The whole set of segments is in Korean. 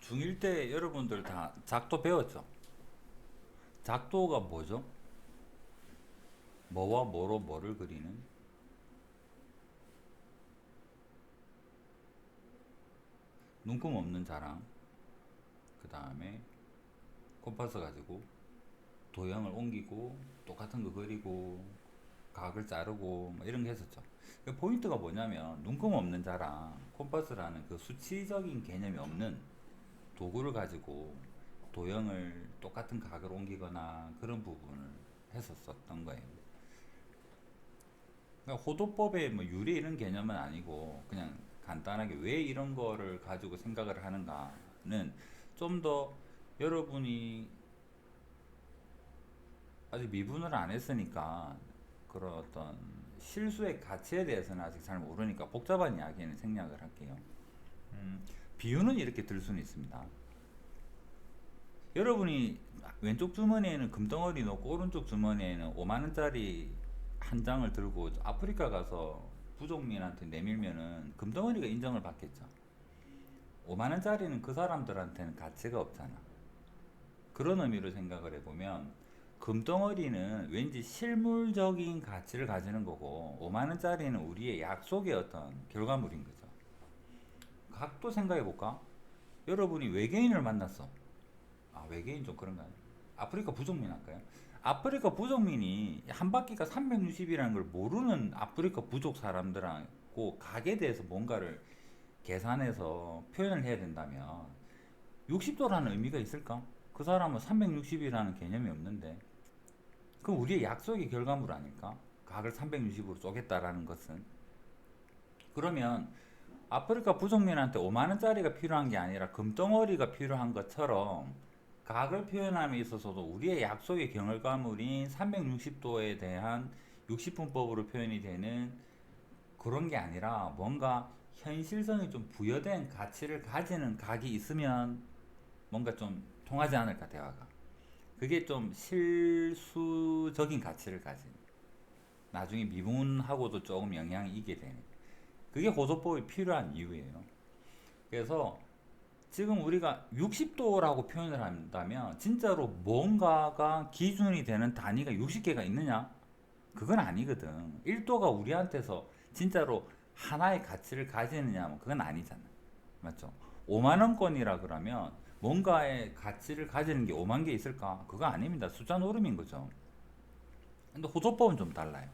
중1 때 여러분들 다 작도 배웠죠? 작도가 뭐죠? 뭐와 뭐로 뭐를 그리는 눈금 없는 자랑, 그 다음에 콤파스 가지고 도형을 옮기고 똑같은 거 그리고 각을 자르고 뭐 이런 거 했었죠. 그 포인트가 뭐냐면 눈금 없는 자랑, 콤파스라는 그 수치적인 개념이 없는 도구를 가지고 도형을 똑같은 각을 옮기거나 그런 부분을 했었었던 거예요. 그러니까 호도법의 뭐 유래 이런 개념은 아니고 그냥 간단하게 왜 이런 거를 가지고 생각을 하는가는 좀 더 여러분이 아직 미분을 안 했으니까 그런 어떤 실수의 가치에 대해서는 아직 잘 모르니까 복잡한 이야기는 생략을 할게요. 비유는 이렇게 들 수는 있습니다. 여러분이 왼쪽 주머니에는 금덩어리 넣고 오른쪽 주머니에는 5만원짜리 한 장을 들고 아프리카 가서 부족민한테 내밀면은 금덩어리가 인정을 받겠죠. 5만원짜리는 그 사람들한테는 가치가 없잖아. 그런 의미로 생각을 해보면 금덩어리는 왠지 실물적인 가치를 가지는 거고 5만원짜리는 우리의 약속의 어떤 결과물인 거죠. 각도 생각해볼까? 여러분이 외계인을 만났어. 아, 외계인 좀 그런가요? 아프리카 부족민 할까요? 아프리카 부족민이 한 바퀴가 360이라는 걸 모르는 아프리카 부족 사람들하고 각에 대해서 뭔가를 계산해서 표현을 해야 된다면 60도라는 의미가 있을까? 그 사람은 360이라는 개념이 없는데 그럼 우리의 약속의 결과물 아닐까? 각을 360으로 쪼겠다라는 것은. 그러면 아프리카 부족민한테 5만원짜리가 필요한 게 아니라 금덩어리가 필요한 것처럼 각을 표현함에 있어서도 우리의 약속의 결과물인 360도에 대한 60분법으로 표현이 되는 그런 게 아니라 뭔가 현실성이 좀 부여된 가치를 가지는 각이 있으면 뭔가 좀 통하지 않을까, 대화가. 그게 좀 실수적인 가치를 가진, 나중에 미분하고도 조금 영향이 있게 되는, 그게 고소법이 필요한 이유예요. 그래서 지금 우리가 60도라고 표현을 한다면 진짜로 뭔가가 기준이 되는 단위가 60개가 있느냐? 그건 아니거든. 1도가 우리한테서 진짜로 하나의 가치를 가지느냐? 뭐 그건 아니잖아. 맞죠? 5만 원권이라 그러면 뭔가의 가치를 가지는 게 5만 개 있을까? 그거 아닙니다. 숫자 노름인 거죠. 근데 호조법은 좀 달라요.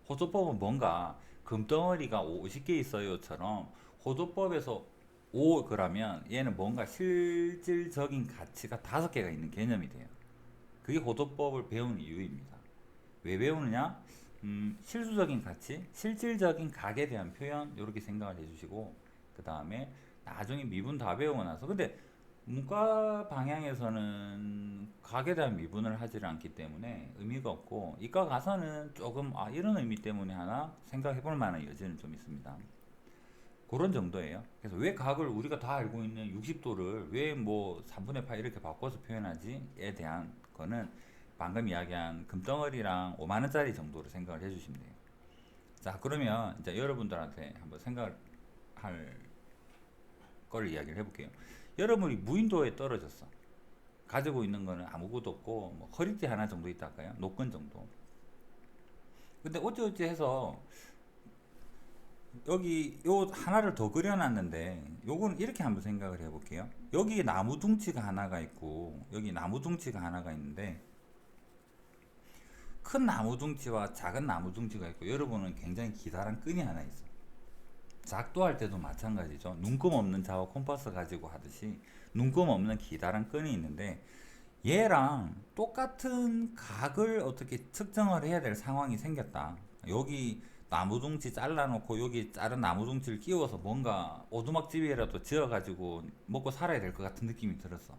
호조법은 뭔가 금덩어리가 50개 있어요처럼 호조법에서 5 그러면 얘는 뭔가 실질적인 가치가 5개가 있는 개념이 돼요. 그게 호도법을 배우는 이유입니다. 왜 배우느냐? 실수적인 가치, 실질적인 각에 대한 표현 이렇게 생각을 해주시고 그 다음에 나중에 미분 다 배우고 나서 근데 문과 방향에서는 각에 대한 미분을 하지 않기 때문에 의미가 없고 이과 가서는 조금 이런 의미 때문에 하나 생각해 볼 만한 여지는 좀 있습니다. 그런 정도예요. 그래서 왜 각을 우리가 다 알고 있는 60도를 왜 뭐 3분의 8 이렇게 바꿔서 표현하지에 대한 거는 방금 이야기한 금덩어리랑 5만원짜리 정도로 생각을 해주시면 돼요. 자, 그러면 이제 여러분들한테 한번 생각할 걸 이야기를 해볼게요. 여러분이 무인도에 떨어졌어. 가지고 있는 거는 아무것도 없고 뭐 허리띠 하나 정도 있다 할까요? 노끈 정도. 근데 어찌어찌 해서 여기 요 하나를 더 그려놨는데 요건 이렇게 한번 생각을 해볼게요. 여기 나무 둥치가 하나가 있고 여기 나무 둥치가 하나가 있는데 큰 나무 둥치와 작은 나무 둥치가 있고 여러분은 굉장히 기다란 끈이 하나 있어. 작도할 때도 마찬가지죠. 눈금 없는 자와 콤파스 가지고 하듯이 눈금 없는 기다란 끈이 있는데 얘랑 똑같은 각을 어떻게 측정을 해야 될 상황이 생겼다. 여기 나무둥치 잘라놓고 여기 자른 나무둥치를 끼워서 뭔가 오두막집이라도 지어가지고 먹고 살아야 될 것 같은 느낌이 들었어.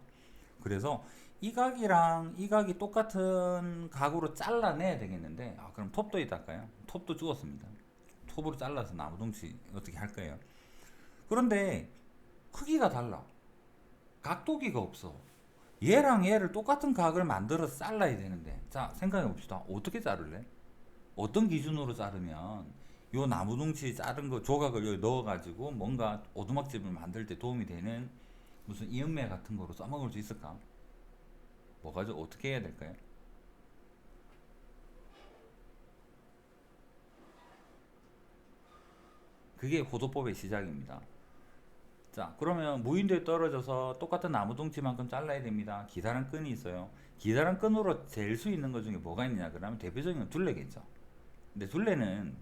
그래서 이 각이랑 이 각이 똑같은 각으로 잘라내야 되겠는데 그럼 톱도 있달까요? 톱도 주었습니다. 톱으로 잘라서 나무둥치 어떻게 할 거예요? 그런데 크기가 달라. 각도기가 없어. 얘랑 얘를 똑같은 각을 만들어서 잘라야 되는데 자 생각해 봅시다. 어떻게 자를래? 어떤 기준으로 자르면 요 나무둥치 자른 거 조각을 여기 넣어가지고 뭔가 오두막집을 만들 때 도움이 되는 무슨 이음매 같은 거로 써먹을 수 있을까? 뭐가 좀 어떻게 해야 될까요? 그게 호도법의 시작입니다. 자, 그러면 무인도에 떨어져서 똑같은 나무 둥치만큼 잘라야 됩니다. 기다란 끈이 있어요. 기다란 끈으로 잴 수 있는 것 중에 뭐가 있느냐? 그러면 대표적인 건 둘레겠죠. 근데 둘레는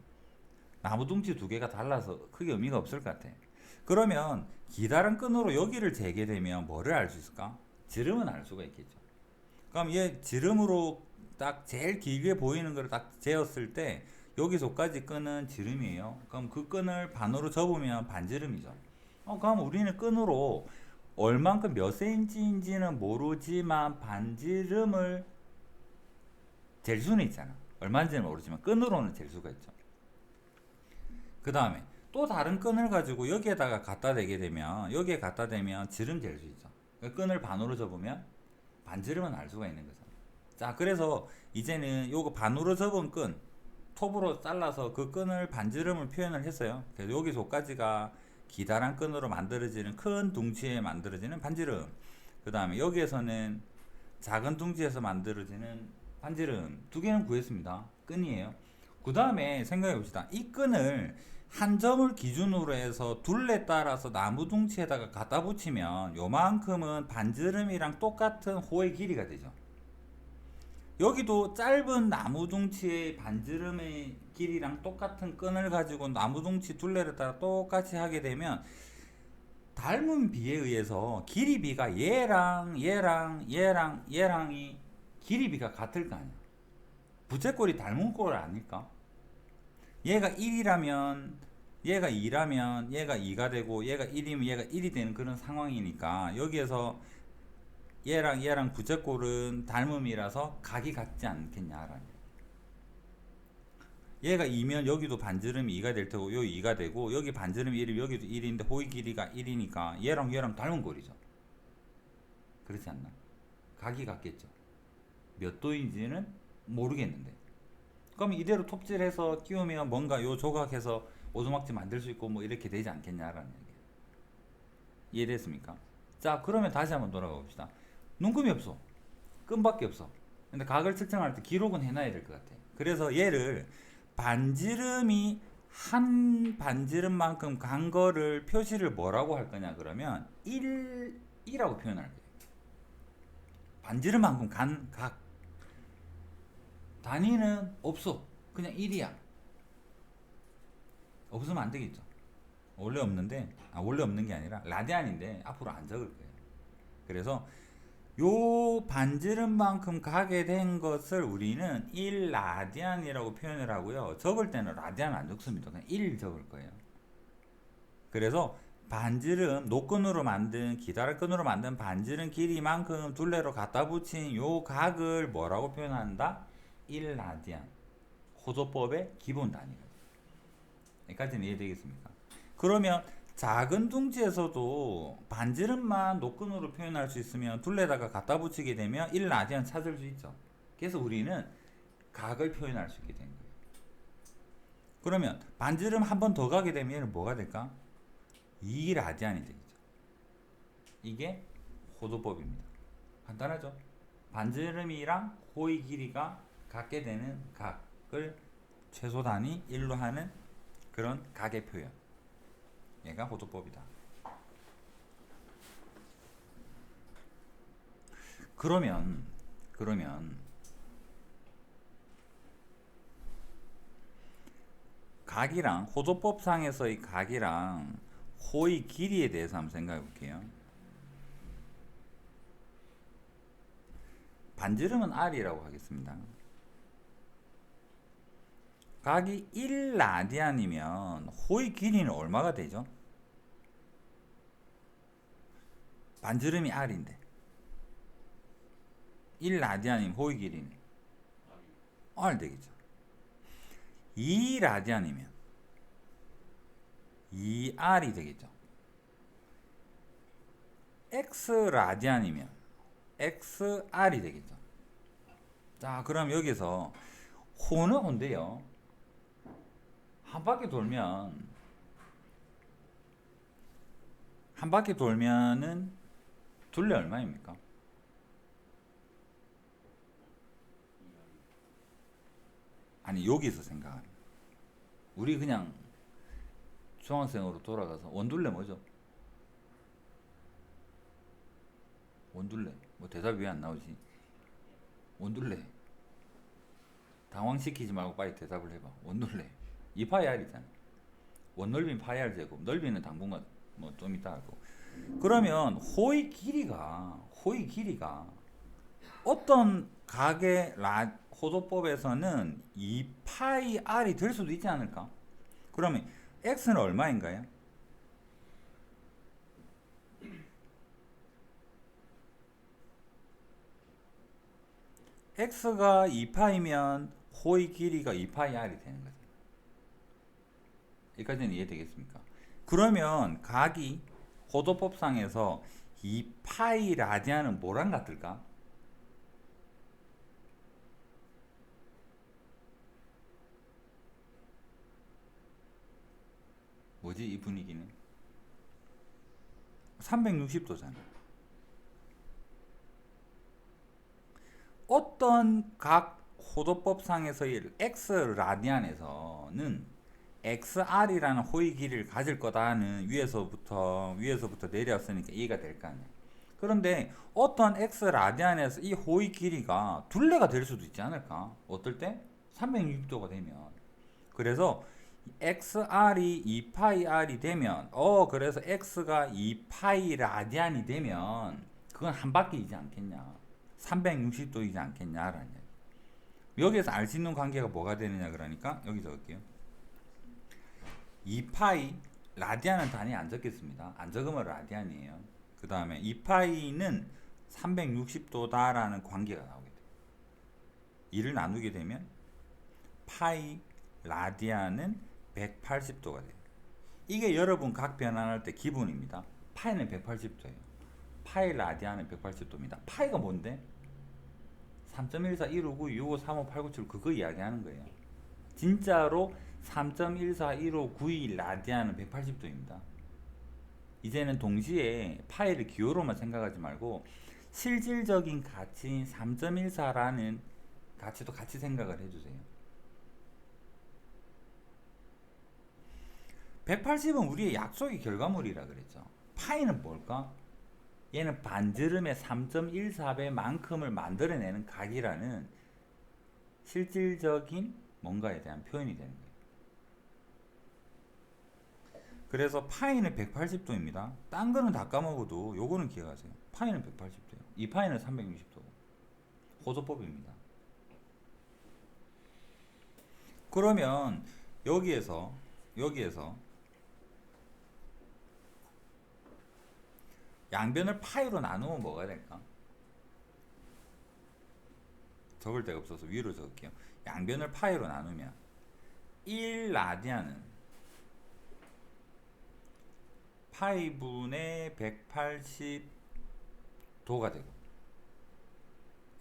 나무 둥치 두 개가 달라서 크게 의미가 없을 것 같아. 그러면 기다란 끈으로 여기를 재게 되면 뭐를 알 수 있을까? 지름은 알 수가 있겠죠. 그럼 얘 지름으로 딱 제일 길게 보이는 걸 딱 재었을 때 여기서까지 끈은 지름이에요. 그럼 그 끈을 반으로 접으면 반지름이죠. 그럼 우리는 끈으로 얼만큼 몇 cm인지는 모르지만 반지름을 잴 수는 있잖아. 얼마인지는 모르지만 끈으로는 잴 수가 있죠. 그 다음에 또 다른 끈을 가지고 여기에다가 갖다 대게 되면 여기에 갖다 대면 지름 잴 수 있죠. 그러니까 끈을 반으로 접으면 반지름은 알 수가 있는 거죠. 자, 그래서 이제는 요거 반으로 접은 끈 톱으로 잘라서 그 끈을 반지름을 표현을 했어요. 그래서 여기서까지가 기다란 끈으로 만들어지는 큰 둥치에 만들어지는 반지름. 그 다음에 여기에서는 작은 둥지에서 만들어지는 반지름 두 개는 구했습니다. 끈이에요. 그 다음에 생각해 봅시다. 이 끈을 한 점을 기준으로 해서 둘레 따라서 나무 둥치에다가 갖다 붙이면 요만큼은 반지름이랑 똑같은 호의 길이가 되죠. 여기도 짧은 나무 둥치의 반지름의 길이랑 똑같은 끈을 가지고 나무 둥치 둘레를 따라 똑같이 하게 되면 닮은 비에 의해서 길이비가 얘랑이 길이비가 같을 거 아니야. 부채꼴이 닮은 꼴 아닐까? 얘가 1이라면 얘가 2라면 얘가 2가 되고 얘가 1이면 얘가 1이 되는 그런 상황이니까 여기에서 얘랑 부채꼴은 닮음이라서 각이 같지 않겠냐라는. 얘가 2면 여기도 반지름이 2가 될 테고 여기 2가 되고 여기 반지름이 1이면 여기도 1인데 호의 길이가 1이니까 얘랑 닮은 꼴이죠. 그렇지 않나? 각이 같겠죠. 몇 도인지는 모르겠는데. 그럼 이대로 톱질해서 끼우면 뭔가 요 조각해서 오두막집 만들 수 있고 뭐 이렇게 되지 않겠냐라는 얘기예요. 이해됐습니까? 자, 그러면 다시 한번 돌아가 봅시다. 눈금이 없어. 끈밖에 없어. 근데 각을 측정할 때 기록은 해놔야 될 것 같아. 그래서 얘를 반지름이 한 반지름만큼 간 거를 표시를 뭐라고 할 거냐 그러면 1이라고 표현할 거예요. 반지름만큼 간 각. 단위는 없어. 그냥 1이야. 없으면 안 되겠죠. 원래 없는데, 원래 없는 게 아니라 라디안인데 앞으로 안 적을 거예요. 그래서 요 반지름만큼 가게 된 것을 우리는 1라디안이라고 표현을 하고요. 적을 때는 라디안 안 적습니다. 그냥 1 적을 거예요. 그래서 반지름, 노끈으로 만든, 기다란끈으로 만든 반지름 길이만큼 둘레로 갖다 붙인 요 각을 뭐라고 표현한다? 1라디안. 호도법의 기본 단위가. 여기까지는 이해되겠습니까? 그러면 작은 둥지에서도 반지름만 노끈으로 표현할 수 있으면 둘레다가 갖다 붙이게 되면 1라디안 찾을 수 있죠. 그래서 우리는 각을 표현할 수 있게 된 거예요. 그러면 반지름 한 번 더 가게 되면 뭐가 될까? 2라디안이 되겠죠. 이게 호도법입니다. 간단하죠? 반지름이랑 호의 길이가 같게 되는 각을 최소 단위 1로 하는 그런 각의 표현. 얘가 호도법이다. 그러면 각이랑 호도법상에서의 각이랑 호의 길이에 대해서 한번 생각해 볼게요. 반지름은 R이라고 하겠습니다. 각이 1라디안이면 호의 길이는 얼마가 되죠? 반지름이 R인데 1라디안이면 호의 길이는 R 되겠죠. 2라디안이면 2R이 되겠죠. X라디안이면 XR이 되겠죠. 자, 그럼 여기서 호는 호인데요. 한 바퀴 돌면은 둘레 얼마입니까? 아니 여기서 생각하는 우리 그냥 중학생으로 돌아가서 원둘레 뭐죠? 원둘레 뭐 대답이 왜 안 나오지? 원둘레 당황시키지 말고 빨리 대답을 해봐. 원둘레 2파이 r이잖아. 원넓이는 파이 r 제곱, 넓이는 당분간 뭐 좀 이따 하고. 그러면 호의 길이가 어떤 각의 호도법에서는 2파이 r이 될 수도 있지 않을까? 그러면 x는 얼마인가요? x가 2파이면 호의 길이가 2파이 r이 되는 거죠. 여기까지는 이해되겠습니까? 그러면 각이 호도법상에서 2파이 라디안은 뭐랑 같을까? 뭐지 이 분위기는? 360도잖아. 어떤 각 호도법상에서의 x 라디안에서는 XR이라는 호의 길이를 가질 거다는 위에서부터 내려왔으니까 이해가 될 거 아니야. 그런데 어떤 X 라디안에서 이 호의 길이가 둘레가 될 수도 있지 않을까? 어떨 때? 360도가 되면. 그래서 XR이 2파이 R이 되면 그래서 X가 2파이 라디안이 되면 그건 한 바퀴이지 않겠냐. 360도이지 않겠냐라는 얘기. 여기에서 알 수 있는 관계가 뭐가 되느냐 그러니까 여기 적을게요. 2파이 라디안은 단위 안 적겠습니다. 안 적으면 라디안이에요. 그 다음에 2파이는 360도다 라는 관계가 나오게 돼요. 2를 나누게 되면 파이 라디안은 180도가 돼요. 이게 여러분 각 변환할 때 기본입니다. 파이는 180도예요. 파이 라디안은 180도입니다. 파이가 뭔데? 3.14, 159, 65, 35, 8, 9, 7 그거 이야기하는 거예요. 진짜로 3.141592 라디안은 180도입니다. 이제는 동시에 파이를 기호로만 생각하지 말고 실질적인 가치인 3.14라는 가치도 같이 생각을 해주세요. 180은 우리의 약속의 결과물이라 그랬죠. 파이는 뭘까? 얘는 반지름의 3.14배만큼을 만들어내는 각이라는 실질적인 뭔가에 대한 표현이 되는 거예요. 그래서 파이는 180도입니다. 딴 거는 다 까먹어도 요거는 기억하세요. 파이는 180도예요. 이 파이는 360도. 호도법입니다. 그러면 여기에서 양변을 파이로 나누면 뭐가 될까? 적을 데가 없어서 위로 적을게요. 양변을 파이로 나누면 1 라디안은 파이분의 180도가 되고,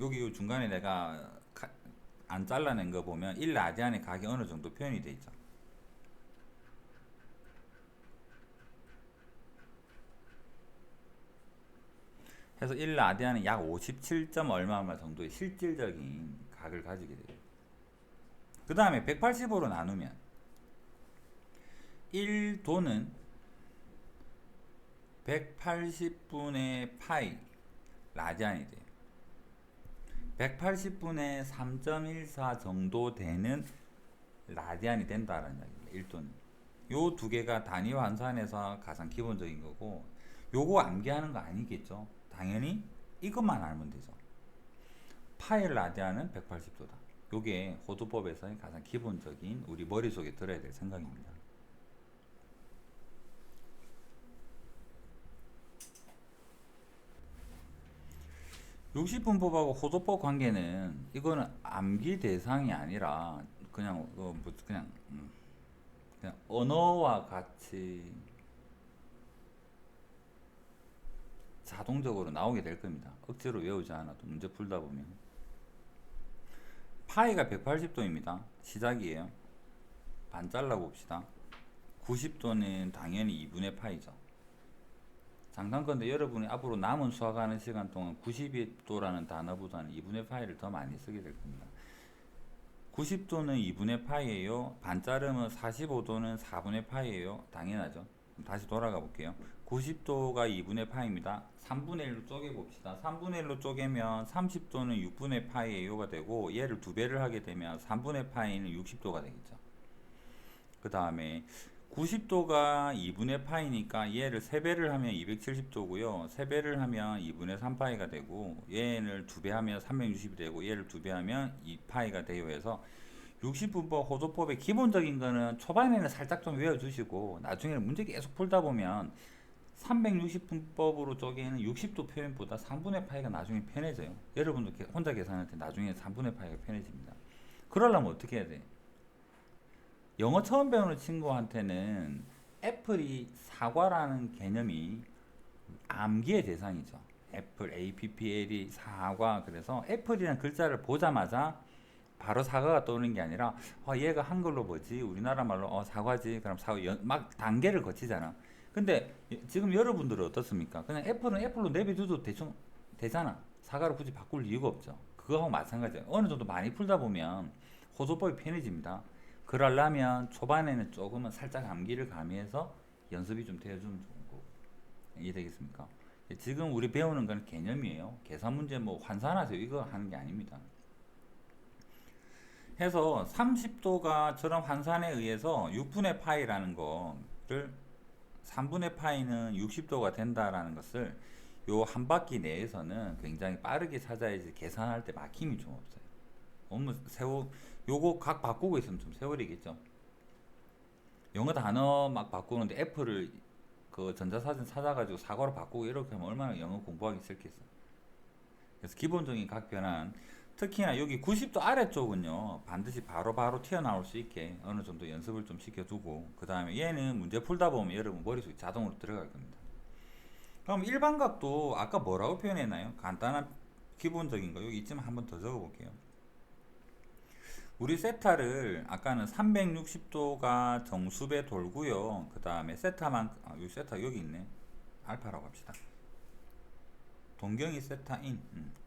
여기 중간에 내가 안 잘라낸 거 보면 1 라디안의 각이 어느 정도 표현이 되어 있죠. 그래서 1 라디안은 약 57. 얼마 정도의 실질적인 각을 가지게 돼요. 그 다음에 180으로 나누면 1도는 180분의 파이 라디안이 돼요. 180분의 3.14 정도 되는 라디안이 된다는 이야기입니다. 1도는. 요 두 개가 단위 환산에서 가장 기본적인 거고, 요거 암기하는 거 아니겠죠? 당연히 이것만 알면 되죠. 파이 라디안은 180도다. 요게 호두법에서의 가장 기본적인 우리 머릿속에 들어야 될 생각입니다. 육식분법하고 호도법 관계는 이거는 암기 대상이 아니라 그냥 그냥 언어와 같이 자동적으로 나오게 될 겁니다. 억지로 외우지 않아도 문제 풀다 보면. 파이가 180도입니다. 시작이에요. 반 잘라 봅시다. 90도는 당연히 2분의 파이죠. 장단건데 여러분이 앞으로 남은 수학하는 시간 동안 90도라는 단어보다는 2분의 파이를 더 많이 쓰게 될 겁니다. 90도는 2분의 파이예요. 반자름은 45도는 4분의 파이예요. 당연하죠. 다시 돌아가 볼게요. 90도가 2분의 파이입니다. 3분의 1로 쪼개 봅시다. 3분의 1로 쪼개면 30도는 6분의 파이예요가 되고, 얘를 2배를 하게 되면 3분의 파이는 60도가 되겠죠. 그 다음에 90도가 2분의 파이니까 얘를 3배를 하면 270도고요. 3배를 하면 2분의 3파이가 되고, 얘를 2배 하면 360이 되고, 얘를 2배 하면 2파이가 되어 해서 60분법 호도법의 기본적인 거는 초반에는 살짝 좀 외워주시고, 나중에는 문제 계속 풀다 보면 360분법으로 쪼개는 60도 표현보다 3분의 파이가 나중에 편해져요. 여러분도 혼자 계산할 때 나중에 3분의 파이가 편해집니다. 그러려면 어떻게 해야 돼? 영어 처음 배우는 친구한테는 애플이 사과라는 개념이 암기의 대상이죠. 애플, APPL이 사과. 그래서 애플이라는 글자를 보자마자 바로 사과가 떠오르는 게 아니라, 얘가 한글로 뭐지? 우리나라 말로 사과지. 그럼 사과 막 단계를 거치잖아. 근데 지금 여러분들은 어떻습니까? 그냥 애플은 애플로 내비둬도 대충 되잖아. 사과를 굳이 바꿀 이유가 없죠. 그거하고 마찬가지예요. 어느 정도 많이 풀다 보면 호소법이 편해집니다. 그러려면 초반에는 조금은 살짝 암기를 가미해서 연습이 좀 되어주면 좋은 거고. 이해되겠습니까? 지금 우리 배우는 건 개념이에요. 계산 문제 뭐 환산하세요 이거 하는 게 아닙니다. 해서 30도가 저런 환산에 의해서 6분의 파이라는 거를 3분의 파이는 60도가 된다라는 것을 요 한 바퀴 내에서는 굉장히 빠르게 찾아야지 계산할 때 막힘이 좀 없어요. 너무 요거 각 바꾸고 있으면 좀 세월이겠죠. 영어 단어 막 바꾸는데 애플을 그 전자사전 찾아가지고 사과로 바꾸고 이렇게 하면 얼마나 영어 공부하기 싫겠어. 그래서 기본적인 각 변환, 특히나 여기 90도 아래쪽은요 반드시 바로바로 튀어나올 수 있게 어느 정도 연습을 좀 시켜두고, 그 다음에 얘는 문제 풀다 보면 여러분 머릿속에 자동으로 들어갈 겁니다. 그럼 일반각도 아까 뭐라고 표현했나요? 간단한 기본적인 거 여기 이쯤 한번 더 적어볼게요. 우리 세타를 아까는 360도가 정수배 돌고요. 그 다음에 세타만 여기 세타 여기 있네. 알파라고 합시다. 동경이 세타인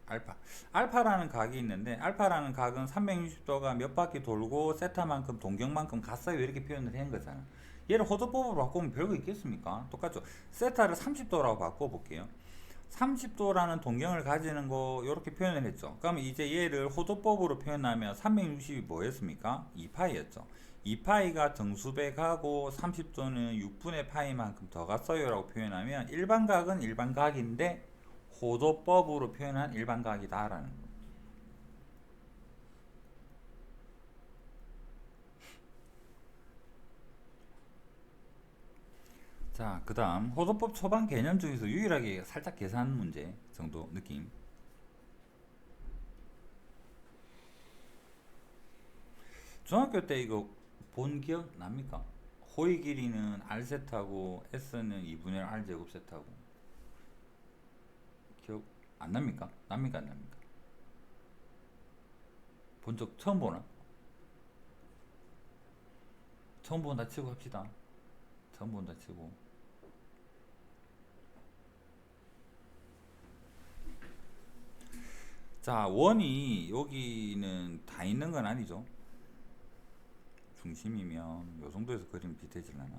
알파. 알파라는 각이 있는데, 알파라는 각은 360도가 몇 바퀴 돌고 세타만큼 동경만큼 갔어요 이렇게 표현을 한 거잖아. 얘를 호도법으로 바꾸면 별거 있겠습니까? 똑같죠. 세타를 30도라고 바꿔볼게요. 30도라는 동경을 가지는 거 이렇게 표현을 했죠. 그럼 이제 얘를 호도법으로 표현하면 360이 뭐였습니까? 2파이였죠. 2파이가 정수배가고 30도는 6분의 파이만큼 더 갔어요 라고 표현하면 일반각은 일반각인데 호도법으로 표현한 일반각이다 라는 거. 자, 그 다음 호도법 초반 개념 중에서 유일하게 살짝 계산 문제 정도 느낌. 중학교 때 이거 본 기억 납니까? 호의 길이는 R세타고 S는 2분의 R제곱 세타고. 기억 안 납니까? 납니까 안 납니까? 본 적 처음 보나? 처음 본다 치고 합시다. 처음 본다 치고. 자, 원이 여기는 다 있는 건 아니죠. 중심이면 요 정도에서 그리면 비슷해지려나?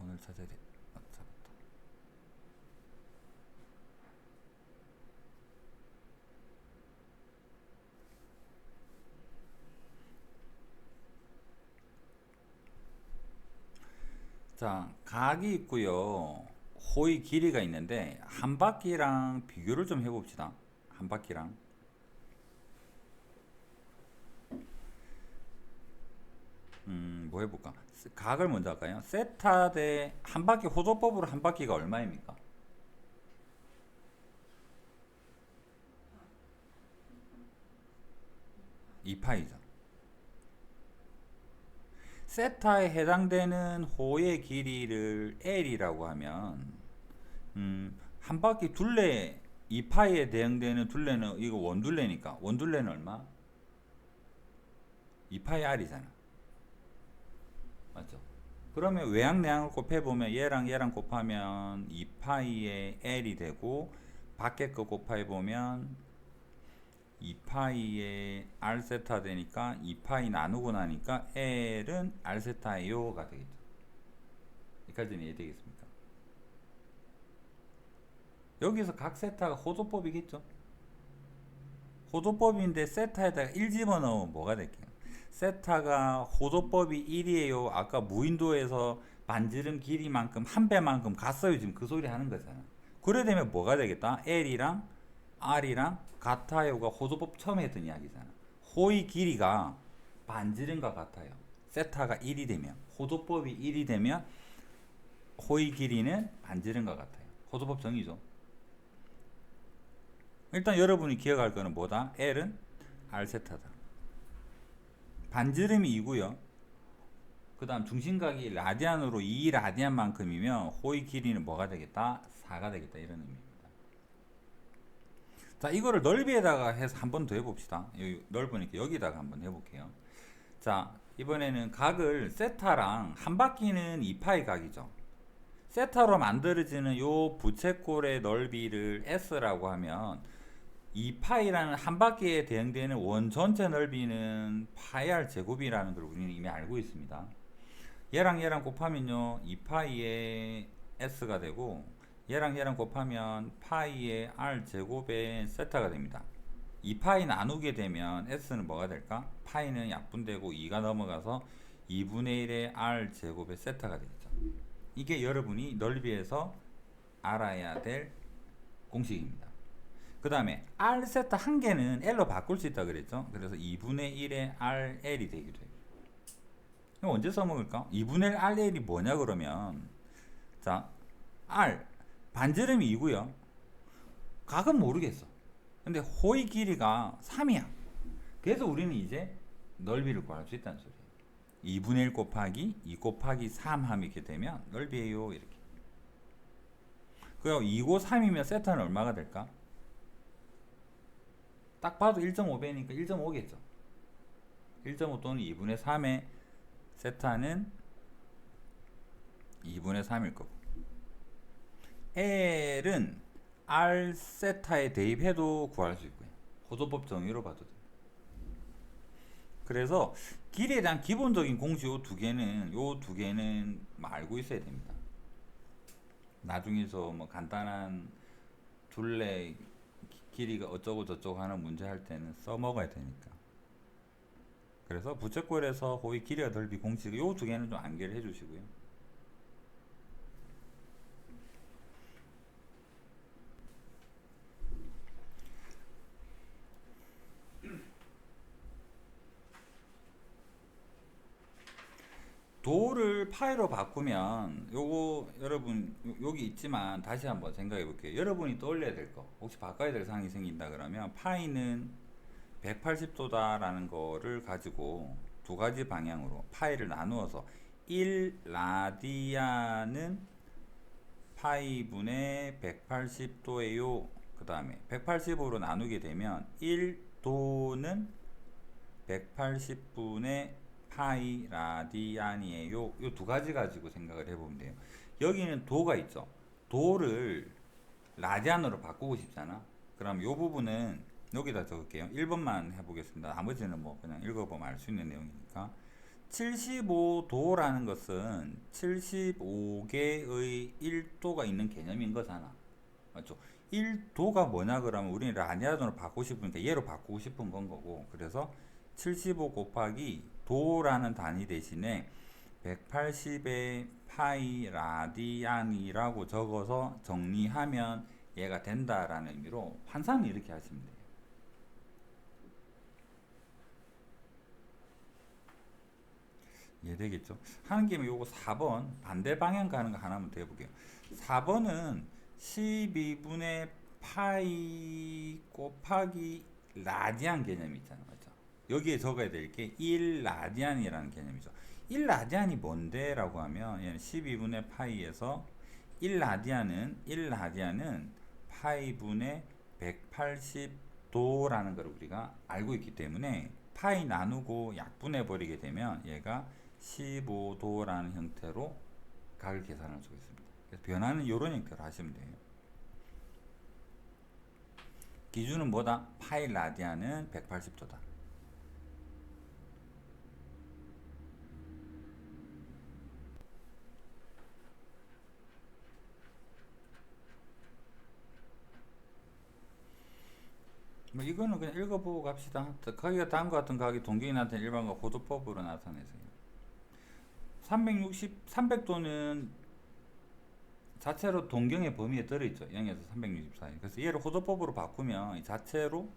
오늘 찾아야 돼. 잡았다. 자, 각이 있고요. 호의 길이가 있는데 한 바퀴랑 비교를 좀 해봅시다. 한 바퀴랑. 뭐 해볼까? 각을 먼저 할까요? 세타 대 한 바퀴 호도법으로 한 바퀴가 얼마입니까? 2파이죠. 세타에 해당되는 호의 길이를 L이라고 하면 한 바퀴 둘레 2파이에 대응되는 둘레는 이거 원둘레니까 원둘레는 얼마? 2파이 r이잖아. 맞죠? 그러면 외양 내양을 곱해보면 얘랑 얘랑 곱하면 2파이의 l이 되고 밖에 거 곱해보면 2파이의 r 세타 되니까 2파이 나누고 나니까 l은 r 세타예요가 되겠죠. 여기까지는 이해되겠습니까? 여기서 각 세타가 호도법이겠죠. 호도법인데 세타에다가 1 집어넣으면 뭐가 될게요? 세타가 호도법이 1이에요. 아까 무인도에서 반지름 길이만큼 한 배만큼 갔어요. 지금 그 소리 하는 거잖아. 그래 되면 뭐가 되겠다? L이랑 R이랑 같아요가 호도법 처음 했던 이야기잖아. 호의 길이가 반지름과 같아요. 세타가 1이 되면 호도법이 1이 되면 호의 길이는 반지름과 같아요. 호도법 정의죠. 일단 여러분이 기억할 거는 뭐다? L은 R 세타다. 반지름이 2고요. 그 다음 중심각이 라디안으로 2 라디안만큼이면 호의 길이는 뭐가 되겠다? 4가 되겠다. 이런 의미입니다. 자, 이거를 넓이에다가 해서 한 번 더 해봅시다. 여기 넓으니까 여기다가 한번 해볼게요. 자, 이번에는 각을 세타랑 한 바퀴는 2파이 각이죠. 세타로 만들어지는 요 부채꼴의 넓이를 S라고 하면 2파이라는 한 바퀴에 대응되는 원 전체 넓이는 파이 r 제곱이라는 걸 우리는 이미 알고 있습니다. 얘랑 얘랑 곱하면요 2파이의 s가 되고 얘랑 얘랑 곱하면 파이의 r 제곱의 세타가 됩니다. 2파이 나누게 되면 s는 뭐가 될까? 파이는 약분되고 2가 넘어가서 2분의 1의 r 제곱의 세타가 되겠죠. 이게 여러분이 넓이에서 알아야 될 공식입니다. 그 다음에 R 세타 한 개는 L로 바꿀 수 있다 그랬죠. 그래서 2분의 1의 RL이 되기도 해요. 이거 언제 써먹을까? 2분의 1 RL이 뭐냐 그러면 자 R 반지름이 2고요. 각은 모르겠어. 근데 호의 길이가 3이야. 그래서 우리는 이제 넓이를 구할 수 있다는 소리예요. 2분의 1 곱하기 2 곱하기 3 하면 이렇게 되면 넓이에요. 이렇게. 그리고 2고 3이면 세타는 얼마가 될까? 딱 봐도 1.5배니까 1.5겠죠. 1.5 또는 2분의 3의 세타는 2분의 3일 거고 L은 R 세타에 대입해도 구할 수 있고요. 호도법 정의로 봐도 돼요. 그래서 길이에 대한 기본적인 공식 요 두 개는 알고 있어야 됩니다. 나중에서 뭐 간단한 둘레 길이가 어쩌고 저쩌고 하는 문제 할 때는 써먹어야 되니까. 그래서 부채꼴에서 호의 길이와 넓이 공식 요 두 개는 좀 암기를 해주시고요. 도를 파이로 바꾸면 요거 여러분 여기 있지만 다시 한번 생각해 볼게요. 여러분이 떠올려야 될 거 혹시 바꿔야 될 사항이 생긴다 그러면 파이는 180도다 라는 거를 가지고 두 가지 방향으로 파이를 나누어서 1 라디안은 파이분의 180도예요. 그 다음에 180으로 나누게 되면 1도는 180분의 파이 라디안이에요. 요 두 가지 가지고 생각을 해보면 돼요. 여기는 도가 있죠. 도를 라디안으로 바꾸고 싶잖아. 그럼 요 부분은 여기다 적을게요. 1번만 해보겠습니다. 나머지는 뭐 그냥 읽어보면 알 수 있는 내용이니까. 75도라는 것은 75개의 1도가 있는 개념인 거잖아. 맞죠? 1도가 뭐냐 그러면 우리는 라디안으로 바꾸고 싶으니까 얘로 바꾸고 싶은 건 거고. 그래서 75 곱하기 도라는 단위 대신에 180의 파이 라디안이라고 적어서 정리하면 얘가 된다라는 의미로 환산을 이렇게 하시면 돼요. 이해되겠죠? 하는 김에 요거 4번 반대 방향 가는 거 하나만 더 해볼게요. 4번은 12분의 파이 곱하기 라디안 개념이 있잖아요. 맞죠? 여기에 적어야 될 게 1라디안이라는 개념이죠. 1라디안이 뭔데? 라고 하면 얘는 12분의 파이에서 1라디안은 파이분의 180도라는 걸 우리가 알고 있기 때문에 파이 나누고 약분해 버리게 되면 얘가 15도라는 형태로 각을 계산할 수가 있습니다. 그래서 변화는 이런 형태로 하시면 돼요. 기준은 뭐다? 파이 라디안은 180도다. 뭐 이거는 그냥 읽어보고 갑시다. 거기가 다음과 같은 각이 동경이 나타낸 일반과 호도법으로 나타내세요. 300도는 자체로 동경의 범위에 들어있죠. 0에서 360 사이. 그래서 얘를 호도법으로 바꾸면 자체로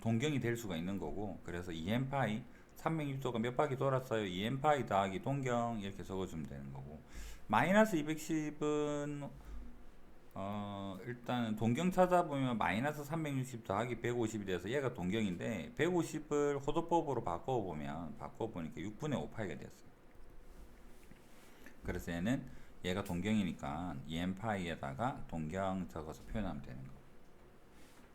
동경이 될 수가 있는 거고, 그래서 2n파이 360도가 몇 바퀴 돌았어요. 2n파이 더하기 동경 이렇게 적어주면 되는 거고, 마이너스 210은 일단 동경 찾아보면 마이너스 360 더하기 150이 돼서 얘가 동경인데 150을 호도법으로 바꿔보니까 6분의 5파이가 됐어요. 그래서 얘가 동경이니까 2n파이에다가 동경 적어서 표현하면 되는 거.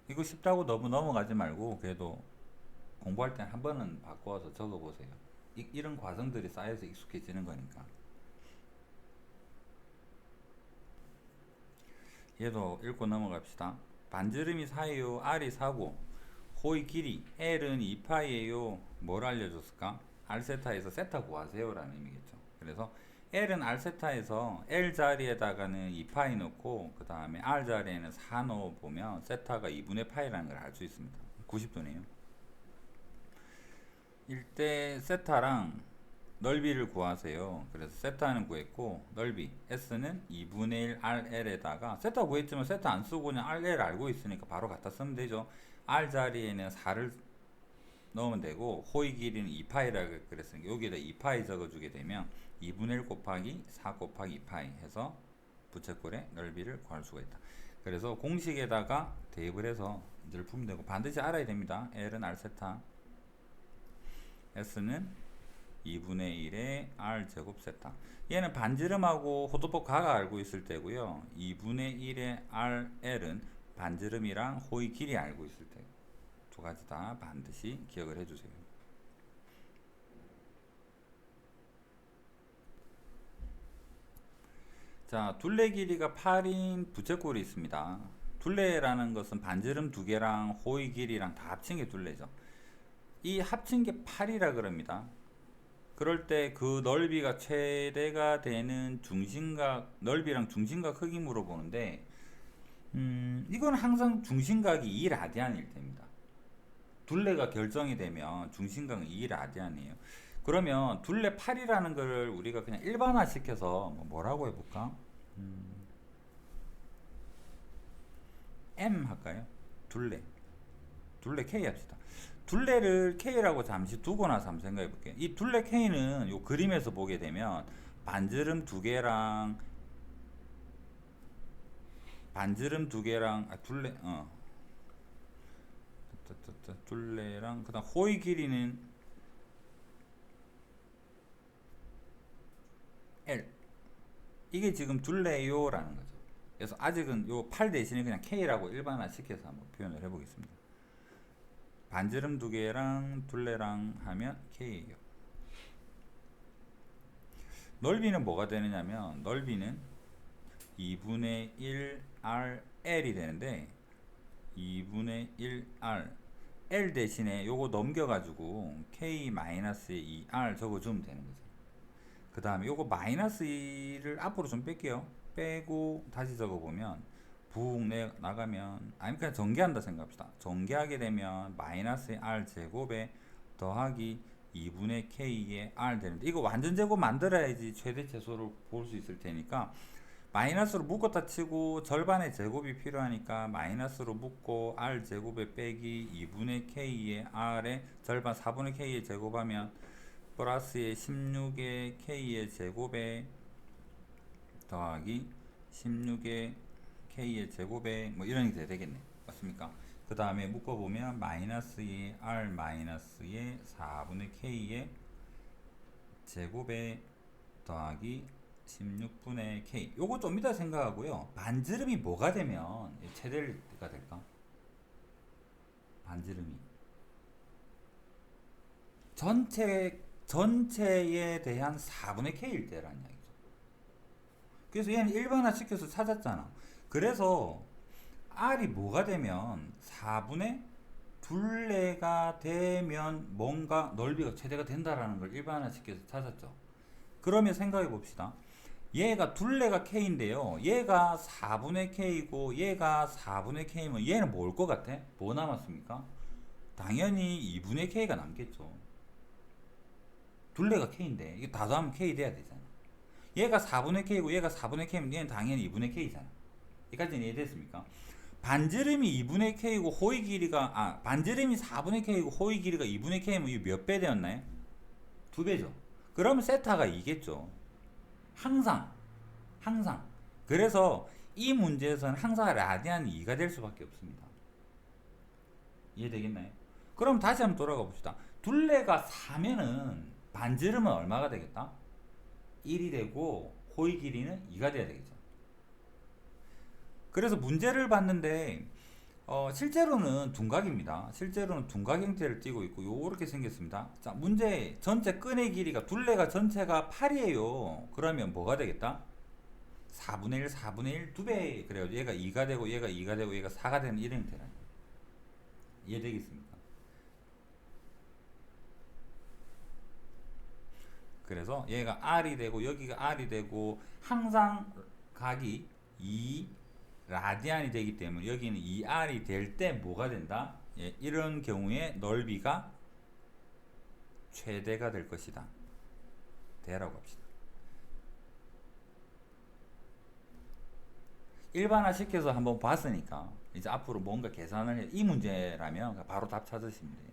이거 쉽다고 너무 넘어가지 말고 그래도 공부할 때 한 번은 바꿔서 적어보세요. 이런 과정들이 쌓여서 익숙해지는 거니까. 얘도 읽고 넘어갑시다. 반지름이 4예요. R이 4고 호의 길이 L은 2파이에요. 뭘 알려줬을까? R세타에서 세타 구하세요 라는 의미겠죠. 그래서 L은 R세타에서 L 자리에다가는 2파이 넣고 그 다음에 R 자리에는 4 넣어보면 세타가 2분의 파이라는 걸 알 수 있습니다. 90도네요. 일대 세타랑 넓이를 구하세요. 그래서 세타는 구했고 넓이 S는 2분의 1 RL에다가 세타 구했지만 세타 안 쓰고 그냥 RL 알고 있으니까 바로 갖다 쓰면 되죠. R 자리에는 4를 넣으면 되고 호의 길이는 2파이라고 그랬으니까 여기에다 2파이 적어주게 되면 2분의 1 곱하기 4 곱하기 2파이 해서 부채꼴의 넓이를 구할 수가 있다. 그래서 공식에다가 대입을 해서 늘 풀면 되고 반드시 알아야 됩니다. L은 R 세타, S는 2분의 1의 R제곱 세타. 얘는 반지름하고 호도법 가가 알고 있을 때고요. 2분의 1의 RL은 반지름이랑 호의 길이 알고 있을 때. 두 가지 다 반드시 기억을 해주세요. 자, 둘레 길이가 8인 부채꼴이 있습니다. 둘레라는 것은 반지름 두 개랑 호의 길이랑 다 합친 게 둘레죠. 이 합친 게 8이라 그럽니다. 그럴 때 그 넓이가 최대가 되는 중심각, 넓이랑 중심각 크기 물어보는데 이건 항상 중심각이 2라디안일 때입니다. 둘레가 결정이 되면 중심각은 2라디안이에요. 그러면 둘레 8이라는 걸 우리가 그냥 일반화 시켜서 뭐라고 해볼까? M 할까요? 둘레 K 합시다. 둘레를 K라고 잠시 두고 나서 한번 생각해 볼게요. 이 둘레 K는 요 그림에서 보게 되면 반지름 두 개랑 둘레랑 그다음 호의 길이는 L. 이게 지금 둘레요라는 거죠. 그래서 아직은 요 8 대신에 그냥 K라고 일반화 시켜서 한번 표현을 해보겠습니다. 반지름 두 개랑 둘레랑 하면 K예요. 넓이는 뭐가 되느냐면 넓이는 2분의 1 RL이 되는데 2분의 1 R L 대신에 요거 넘겨가지고 K-2R 적어주면 되는 거죠. 그 다음에 요거 마이너스 2를 앞으로 좀 뺄게요. 빼고 다시 적어보면 북 나가면 아니 그냥 전개한다 생각합시다. 전개하게 되면 마이너스 R 제곱에 더하기 2분의 K의 R 되는데 이거 완전 제곱 만들어야지 최대 최소를 볼 수 있을 테니까 마이너스로 묶었다 치고 절반의 제곱이 필요하니까 마이너스로 묶고 R 제곱에 빼기 2분의 K의 R의 절반 4분의 K의 제곱하면 플러스의 16의 K의 제곱에 더하기 16의 K의 제곱에 뭐 이런 게 되겠네. 맞습니까? 그 다음에 묶어보면 마이너스의 R 마이너스의 4분의 K의 제곱에 더하기 16분의 K. 요거 좀 이따 생각하고요. 반지름이 뭐가 되면 최대를 될까? 반지름이 전체에 대한 4분의 K일 때라는 이야기죠. 그래서 얘는 일반화 시켜서 찾았잖아. 그래서 R이 뭐가 되면 4분의 둘레가 되면 뭔가 넓이가 최대가 된다라는 걸 일반화 시켜서 찾았죠. 그러면 생각해 봅시다. 얘가 둘레가 K인데요. 얘가 4분의 K고 얘가 4분의 K면 얘는 뭘 것 같아? 뭐 남았습니까? 당연히 2분의 K가 남겠죠. 둘레가 K인데 이거 다 더하면 K 돼야 되잖아. 얘가 4분의 K고 얘가 4분의 K면 얘는 당연히 2분의 K잖아. 여기까지는 이해됐습니까? 반지름이 2분의 K고 호의 길이가 반지름이 4분의 K고 호의 길이가 2분의 K면 이게 몇 배 되었나요? 2배죠. 그러면 세타가 2겠죠. 항상. 그래서 이 문제에서는 항상 라디안이 2가 될 수밖에 없습니다. 이해되겠나요? 그럼 다시 한번 돌아가 봅시다. 둘레가 4면은 반지름은 얼마가 되겠다? 1이 되고 호의 길이는 2가 돼야 되겠죠. 그래서 문제를 봤는데 실제로는 둔각입니다. 실제로는 둔각 형태를 띠고 있고 요렇게 생겼습니다. 자, 문제 전체 끈의 길이가 둘레가 전체가 8이에요. 그러면 뭐가 되겠다? 4분의 1, 4분의 1, 2배. 그래가지고 얘가 2가 되고 얘가 2가 되고 얘가 4가 되는 이런 형태라. 이해되겠습니까? 그래서 얘가 R이 되고 여기가 R이 되고 항상 각이 2 라디안이 되기 때문에 여기는 2R이 될 때 뭐가 된다? 예, 이런 경우에 넓이가 최대가 될 것이다. 대라고 합시다. 일반화 시켜서 한번 봤으니까 이제 앞으로 뭔가 계산을 이 문제라면 바로 답 찾으시면 돼요.